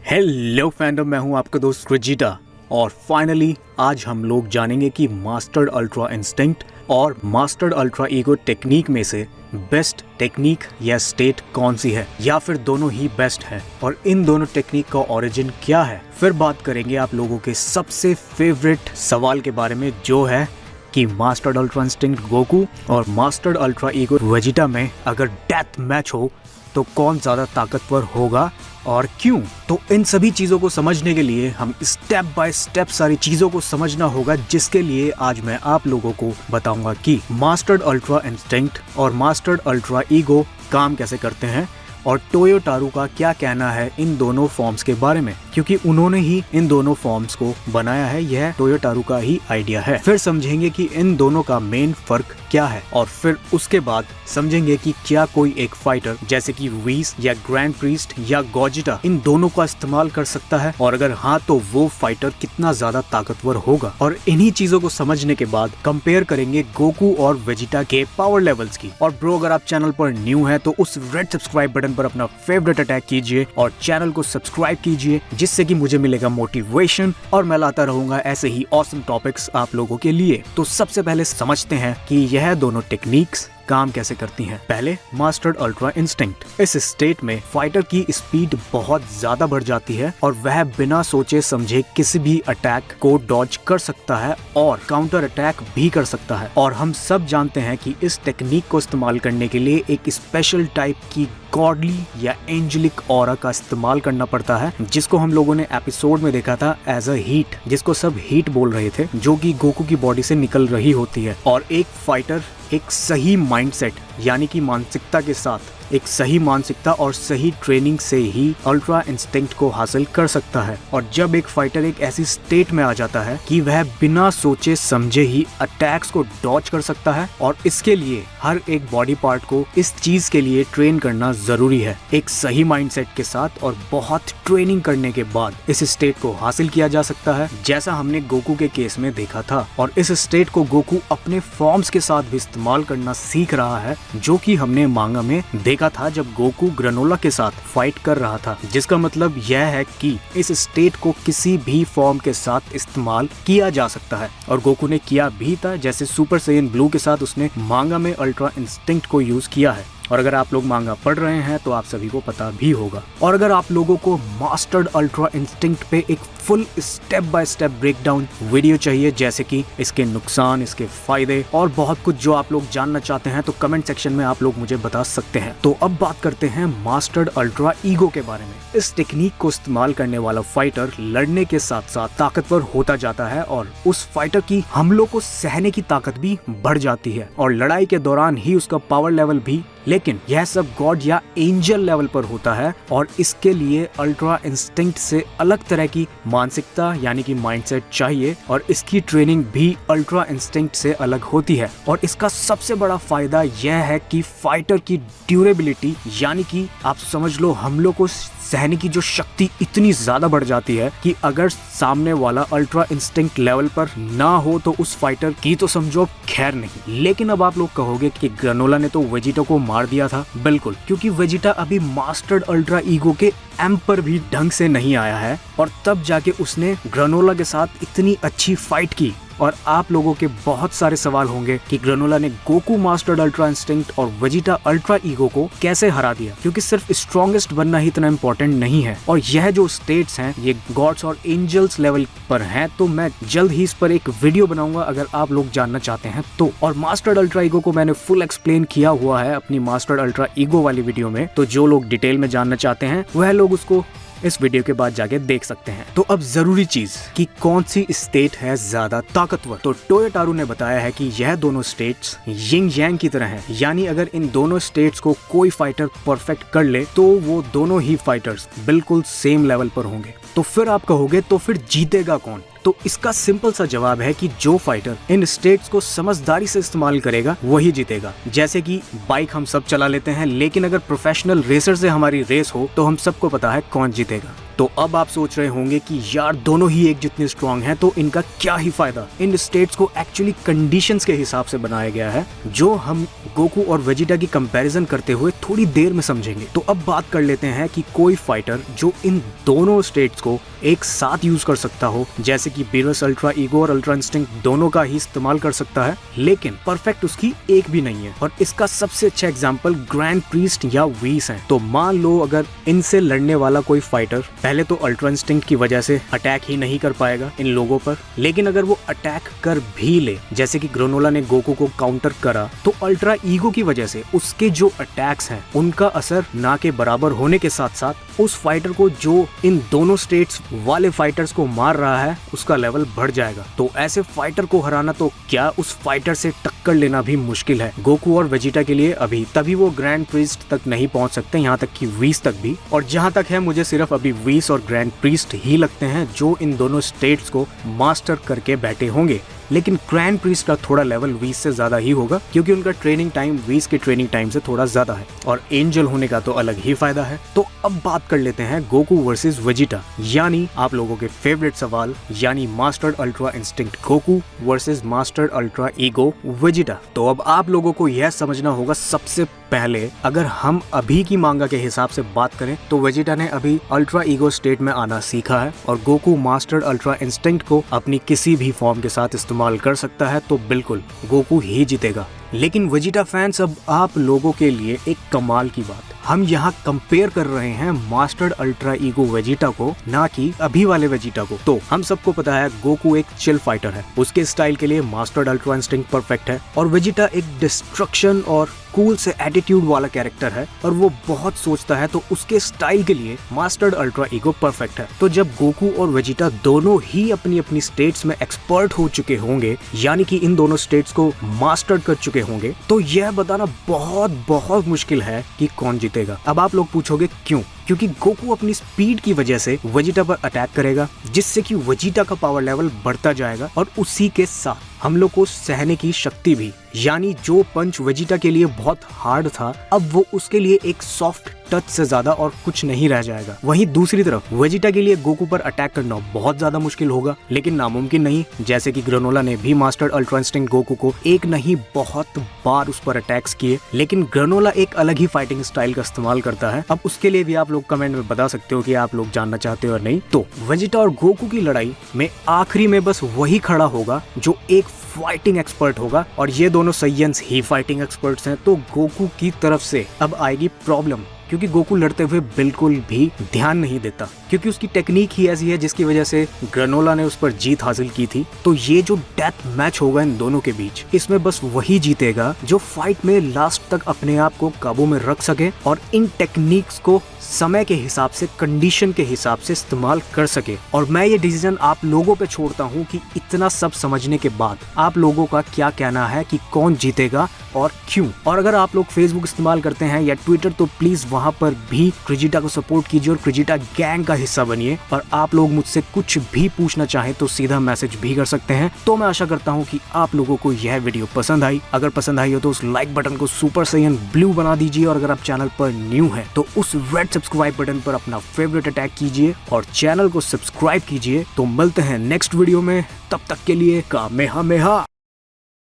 Hello fandom, मैं हूं आपका दोस्त वेजिटा और फाइनली आज हम लोग जानेंगे कि मास्टर्ड अल्ट्रा इंस्टिंक्ट और मास्टर्ड अल्ट्रा ईगो टेक्निक में से बेस्ट टेक्निक या स्टेट कौन सी है, या फिर दोनों ही बेस्ट है और इन दोनों टेक्निक का ओरिजिन क्या है। फिर बात करेंगे आप लोगों के सबसे फेवरेट सवाल के बारे में, जो है कि मास्टर्ड अल्ट्रा इंस्टिंक्ट गोकू और मास्टर्ड अल्ट्रा ईगो वेजिटा में अगर डेथ मैच हो तो कौन ज़्यादा ताकतवर होगा और क्यों। तो इन सभी चीज़ों को समझने के लिए हम स्टेप बाय स्टेप सारी चीज़ों को समझना होगा, जिसके लिए आज मैं आप लोगों को बताऊंगा कि मास्टर्ड अल्ट्रा इंस्टिंक्ट और मास्टर्ड अल्ट्रा ईगो काम कैसे करते हैं और टोयोटारू का क्या कहना है इन दोनों फॉर्म्स के बारे में, क्योंकि उन्होंने ही इन दोनों फॉर्म्स को बनाया है। यह टोयोटारू का ही आइडिया है। फिर समझेंगे कि इन दोनों का मेन फर्क क्या है और फिर उसके बाद समझेंगे कि क्या कोई एक फाइटर जैसे कि वीस या ग्रैंड प्रीस्ट या गोजिटा इन दोनों का इस्तेमाल कर सकता है, और अगर हाँ तो वो फाइटर कितना ज्यादा ताकतवर होगा। और इन्हीं चीजों को समझने के बाद कंपेयर करेंगे गोकू और वेजिटा के पावर लेवल्स की। और ब्रो, अगर आप चैनल पर न्यू है तो उस रेड सब्सक्राइब बटन पर अपना फेवरेट अटैक कीजिए और चैनल को सब्सक्राइब कीजिए, जिससे कि मुझे मिलेगा मोटिवेशन और मैं लाता रहूंगा ऐसे ही ऑसम टॉपिक्स आप लोगों के लिए। तो सबसे पहले समझते हैं कि यह दोनों टेक्निक्स काम कैसे करती हैं। पहले मास्टर्ड अल्ट्रा इंस्टिंक्ट। इस स्टेट में फाइटर की स्पीड बहुत ज्यादा बढ़ जाती है और वह बिना सोचे समझे किसी भी अटैक को डॉज कर सकता है और काउंटर अटैक भी कर सकता है। और हम सब जानते हैं कि इस टेक्निक को इस्तेमाल करने के लिए एक स्पेशल टाइप की गॉडली या एंजेलिक ऑरा का इस्तेमाल करना पड़ता है, जिसको हम लोगों ने एपिसोड में देखा था एज अ हीट, जिसको सब हीट बोल रहे थे, जो कि गोकू की बॉडी से निकल रही होती है। और एक फाइटर एक सही माइंडसेट यानी कि मानसिकता के साथ, एक सही मानसिकता और सही ट्रेनिंग से ही अल्ट्रा इंस्टिंक्ट को हासिल कर सकता है। और जब एक फाइटर एक ऐसी स्टेट में आ जाता है कि वह बिना सोचे समझे ही अटैक्स को डॉज कर सकता है, और इसके लिए हर एक बॉडी पार्ट को इस चीज के लिए ट्रेन करना जरूरी है। एक सही माइंडसेट के साथ और बहुत ट्रेनिंग करने के बाद इस स्टेट को हासिल किया जा सकता है, जैसा हमने गोकू के केस में देखा था। और इस स्टेट को गोकू अपने फॉर्म्स के साथ भी इस्तेमाल करना सीख रहा है, जो कि हमने मांगा में देखा था जब गोकू ग्रेनोला के साथ फाइट कर रहा था। जिसका मतलब यह है कि इस स्टेट को किसी भी फॉर्म के साथ इस्तेमाल किया जा सकता है, और गोकू ने किया भी था। जैसे सुपर सैयन ब्लू के साथ उसने मांगा में अल्ट्रा इंस्टिंक्ट को यूज किया है, और अगर आप लोग मांगा पढ़ रहे हैं तो आप सभी को पता भी होगा। और अगर आप लोगों को मास्टर्ड अल्ट्रा इंस्टिंक्ट पे एक full step by step breakdown video चाहिए, जैसे कि इसके नुकसान, इसके फायदे और बहुत कुछ जो आप लोग जानना चाहते हैं, तो कमेंट सेक्शन में आप लोग मुझे बता सकते हैं। तो अब बात करते हैं मास्टर्ड अल्ट्रा ईगो के बारे में। इस टेक्निक को इस्तेमाल करने वाला फाइटर लड़ने के साथ साथ ताकतवर होता जाता है, और उस फाइटर की हमलों को सहने की ताकत भी बढ़ जाती है, और लड़ाई के दौरान ही उसका पावर लेवल भी। लेकिन यह सब गॉड या एंजल लेवल पर होता है, और इसके लिए अल्ट्रा इंस्टिंक्ट से अलग तरह की मानसिकता यानी कि माइंडसेट चाहिए, और इसकी ट्रेनिंग भी अल्ट्रा इंस्टिंक्ट से अलग होती है। और इसका सबसे बड़ा फायदा यह है कि फाइटर की ड्यूरेबिलिटी यानी कि आप समझ लो हमलों को सहने की जो शक्ति इतनी ज्यादा बढ़ जाती है कि अगर सामने वाला अल्ट्रा इंस्टिंक्ट लेवल पर ना हो तो उस फाइटर की तो समझो खैर नहीं। लेकिन अब आप लोग कहोगे कि ग्रेनोला ने तो वेजिटा को मार दिया था। बिल्कुल, क्योंकि वेजिटा अभी मास्टर्ड अल्ट्रा ईगो के एम्पर भी ढंग से नहीं आया है, और तब जाके उसने ग्रेनोला के साथ इतनी अच्छी फाइट की। और आप लोगों के बहुत सारे सवाल होंगे कि ग्रेनोला ने गोकू मास्टर्ड अल्ट्रा इंस्टिंक्ट और वेजिटा अल्ट्रा ईगो को कैसे हरा दिया, क्योंकि सिर्फ स्ट्रॉन्गेस्ट बनना ही इतना इम्पोर्टेंट नहीं है। और यह जो स्टेट्स हैं ये गॉड्स और एंजल्स लेवल पर हैं, तो मैं जल्द ही इस पर एक वीडियो बनाऊंगा अगर आप लोग जानना चाहते हैं तो। और मास्टर्ड अल्ट्रा ईगो को मैंने फुल एक्सप्लेन किया हुआ है अपनी मास्टर्ड अल्ट्रा ईगो वाली वीडियो में, तो जो लोग डिटेल में जानना चाहते हैं वह लोग उसको इस वीडियो के बाद जाके देख सकते हैं। तो अब जरूरी चीज कि कौन सी स्टेट है ज्यादा ताकतवर, तो टोयोटारू ने बताया है कि यह दोनों स्टेट्स यिंग यांग की तरह हैं, यानी अगर इन दोनों स्टेट्स को कोई फाइटर परफेक्ट कर ले तो वो दोनों ही फाइटर्स बिल्कुल सेम लेवल पर होंगे। तो फिर आप कहोगे तो फिर जीतेगा कौन? तो इसका सिंपल सा जवाब है कि जो फाइटर इन स्टेट्स को समझदारी से इस्तेमाल करेगा वही जीतेगा। जैसे कि बाइक हम सब चला लेते हैं, लेकिन अगर प्रोफेशनल रेसर से हमारी रेस हो तो हम सबको पता है कौन जीतेगा। तो अब आप सोच रहे होंगे कि यार दोनों ही एक जितने स्ट्रांग हैं तो इनका क्या ही फायदा। इन स्टेट्स को एक्चुअली कंडीशंस के हिसाब से बनाया गया है, जो हम गोकू और वेजिटा की कंपैरिजन करते हुए थोड़ी देर में समझेंगे। तो अब बात कर लेते हैं कि कोई फाइटर जो इन दोनों स्टेट्स को एक साथ यूज कर सकता हो, जैसे कि बीरस अल्ट्रा ईगो और अल्ट्रा इंस्टिंक्ट दोनों का ही इस्तेमाल कर सकता है, लेकिन परफेक्ट उसकी एक भी नहीं है। और इसका सबसे अच्छा एग्जांपल ग्रैंड प्रीस्ट या व्हीस है। तो मान लो अगर इनसे लड़ने वाला कोई फाइटर पहले तो अल्ट्रा इंस्टिंक्ट की वजह से अटैक ही नहीं कर पाएगा इन लोगों पर, लेकिन अगर वो अटैक कर भी ले, जैसे कि ग्रेनोला ने गोकू को काउंटर करा, तो अल्ट्रा ईगो की वजह से उसके जो अटैक्स हैं उनका असर ना के बराबर होने के साथ साथ उस फाइटर को जो इन दोनों स्टेट्स वाले फाइटर्स को मार रहा है उसका लेवल बढ़ जाएगा। तो ऐसे फाइटर को हराना तो क्या, उस फाइटर से टक्कर लेना भी मुश्किल है गोकू और वेजिटा के लिए अभी। तभी वो ग्रैंड प्रीस्ट तक नहीं पहुंच सकते, यहाँ तक कि व्हीस तक भी। और जहाँ तक है मुझे सिर्फ अभी व्हीस और ग्रैंड प्रीस्ट ही लगते हैं जो इन दोनों स्टेट्स को मास्टर करके बैठे होंगे, लेकिन ग्रैंड प्रीस्ट का थोड़ा लेवल व्हीस से ज्यादा ही होगा क्योंकि उनका ट्रेनिंग टाइम व्हीस के ट्रेनिंग टाइम से थोड़ा ज्यादा है, और एंजल होने का तो अलग ही फायदा है। तो अब बात कर लेते हैं गोकू वर्सेस वेजिटा, यानी आप लोगों के फेवरेट सवाल, यानी mastered ultra instinct Goku versus mastered ultra ego Vegeta. तो अब आप लोगों को यह समझना होगा, सबसे पहले अगर हम अभी की मांगा के हिसाब से बात करें तो वेजिटा ने अभी अल्ट्रा ईगो स्टेट में आना सीखा है, और गोकू मास्टर्ड अल्ट्रा इंस्टिंक्ट को अपनी किसी भी फॉर्म के साथ इस्तेमाल कर सकता है, तो बिल्कुल गोकू ही जीतेगा। लेकिन वेजिटा फैंस, अब आप लोगों के लिए एक कमाल की बात, हम यहाँ कंपेयर कर रहे हैं मास्टर्ड अल्ट्रा ईगो वेजिटा को, ना कि अभी वाले वेजिटा को। तो हम सबको पता है गोकू एक चिल फाइटर है, उसके स्टाइल के लिए मास्टर्ड अल्ट्रा इंस्टिंक्ट परफेक्ट है, और वेजिटा एक डिस्ट्रक्शन और कूल से एटीट्यूड वाला कैरेक्टर है और वो बहुत सोचता है, तो उसके स्टाइल के लिए मास्टर्ड अल्ट्रा ईगो परफेक्ट है। तो जब गोकू और वेजिटा दोनों ही अपनी अपनी स्टेट्स में एक्सपर्ट हो चुके होंगे, यानी कि इन दोनों स्टेट्स को मास्टर्ड कर चुके होंगे, तो यह बताना बहुत बहुत मुश्किल है कि कौन जीतेगा। अब आप लोग पूछोगे क्यों? क्योंकि गोकू अपनी स्पीड की वजह से वेजिटा पर अटैक करेगा, जिससे कि वेजिटा का पावर लेवल बढ़ता जाएगा, और उसी के साथ हम लोग को सहने की शक्ति भी, यानी जो पंच वेजिटा के लिए बहुत हार्ड था, अब वो उसके लिए एक सॉफ्ट टच से ज्यादा और कुछ नहीं रह जाएगा। वहीं दूसरी तरफ वेजिटा के लिए गोकू पर अटैक करना बहुत ज्यादा मुश्किल होगा, लेकिन नामुमकिन नहीं। जैसे कि ग्रेनोला ने भी मास्टर्ड अल्ट्रा इंस्टिंक्ट गोकू को एक नहीं बहुत बार उस पर अटैक्स किए, लेकिन ग्रेनोला एक अलग ही फाइटिंग स्टाइल का इस्तेमाल करता है। अब उसके लिए भी आप लोग कमेंट में बता सकते हो कि आप लोग जानना चाहते हो और नहीं। तो वेजिटा और गोकू की लड़ाई में आखिरी में बस वही खड़ा होगा जो एक फाइटिंग एक्सपर्ट होगा, और ये दोनों सैयंस ही फाइटिंग एक्सपर्ट्स हैं। तो गोकू की तरफ से अब आएगी प्रॉब्लम, क्योंकि गोकू लड़ते हुए बिल्कुल भी ध्यान नहीं देता, क्योंकि उसकी टेक्निक ही ऐसी है जिसकी वजह से ग्रेनोला ने उस पर जीत हासिल की थी। तो ये जो डेथ मैच होगा इन दोनों के बीच, इसमें बस वही जीतेगा जो फाइट में लास्ट तक अपने आप को काबू में रख सके और इन टेक्निक्स को समय के हिसाब से, कंडीशन के हिसाब से इस्तेमाल कर सके। और मैं ये डिसीजन आप लोगों पे छोड़ता हूँ कि इतना सब समझने के बाद आप लोगों का क्या कहना है कि कौन जीतेगा और क्यों। और अगर आप लोग फेसबुक इस्तेमाल करते हैं या ट्विटर, तो प्लीज वहां पर भी क्रिजिटा को सपोर्ट कीजिए और क्रिजिटा गैंग का हिस्सा बनिए। और आप लोग मुझसे कुछ भी पूछना चाहें तो सीधा मैसेज भी कर सकते हैं। तो मैं आशा करता हूँ कि आप लोगों को यह वीडियो पसंद आई। अगर पसंद आई हो तो उस लाइक बटन को सुपर सैयन ब्लू बना दीजिए, और अगर आप चैनल पर न्यू है तो उस रेड सब्सक्राइब बटन पर अपना फेवरेट अटैक कीजिए और चैनल को सब्सक्राइब कीजिए। तो मिलते हैं नेक्स्ट वीडियो में, तब तक के लिए कामेहामेहा।